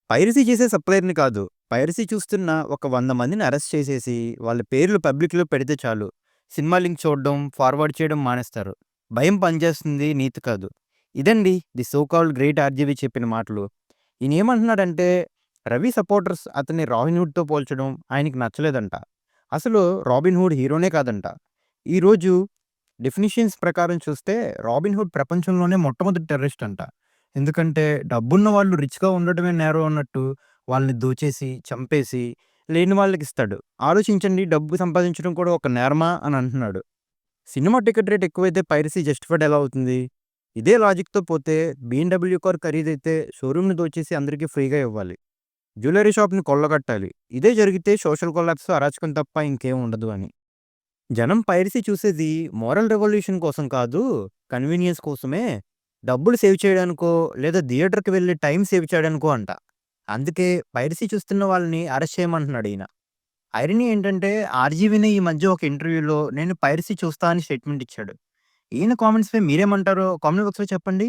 Piracy చేసే సప్లయర్‌ని కాదు. Piracy చూస్తున్న ఒక 100 మందిని అరెస్ట్ చేసేసి, వాళ్ళ పేర్లు పబ్లిక్‌లో పెడితే చాలు. సినిమా లింక్ చూడడం, ఫార్వర్డ్ చేయడం మానేస్తారు. భయం పనిచేస్తుంది, నీతి కాదు. ఇదండి the so called great RGV చెప్పిన మాటలు. ఈయనేమంటున్నాడంటే, రవి సపోర్టర్స్ అతన్ని 'రాబిన్‌హుడ్'తో పోల్చడం ఆయనకి నచ్చలేదంట. అసలు 'రాబిన్‌హుడ్' హీరోనే కాదంట. ఈరోజు డెఫినిషన్స్ ప్రకారం చూస్తే 'రాబిన్‌హుడ్' ప్రపంచంలోనే మొట్టమొదటి టెర్రరిస్ట్ అంట. ఎందుకంటే డబ్బున్న వాళ్ళు రిచ్‌గా ఉండటమే నేరం అన్నట్టు వాళ్ళని దోచేసి, చంపేసి, లేని వాళ్ళకిస్తాడు. ఆలోచించండి, డబ్బు సంపాదించడం కూడా ఒక నేరమా అని అంటున్నాడు. సినిమా టికెట్ రేట్ ఎక్కువైతే పైరసీ జస్టిఫైడ్ ఎలా అవుతుంది? ఇదే లాజిక్‌తో పోతే బీఎండబ్ల్యూ కార్ ఖరీదైతే షోరూమ్‌ని దోచేసి అందరికీ ఫ్రీగా ఇవ్వాలి. జ్యువెల్లరీ షాప్‌ని కొల్లగొట్టాలి. ఇదే జరిగితే సోషల్ కొలాప్స్, అరాచకం తప్ప ఇంకేం ఉండదు అని. జనం పైరసీ చూసేది మోరల్ రెవల్యూషన్ కోసం కాదు, కన్వీనియన్స్ కోసమే. డబ్బులు సేవ్ చేయడానికో, లేదా థియేటర్‌కి వెళ్లి టైం సేవ్ చేయడానికో అంట. అందుకే పైరసీ చూస్తున్న వాళ్ళని అరెస్ట్ చేయమంటున్నాడు ఈయన. ఐరనీ ఏంటంటే ఆర్‌జీవీనే ఈ మధ్య ఒక ఇంటర్వ్యూలో నేను పైరసీ చూస్తా అని స్టేట్మెంట్ ఇచ్చాడు. ఈయన కామెంట్స్‌పై మీరేమంటారో కామెంట్ బాక్స్‌లో చెప్పండి.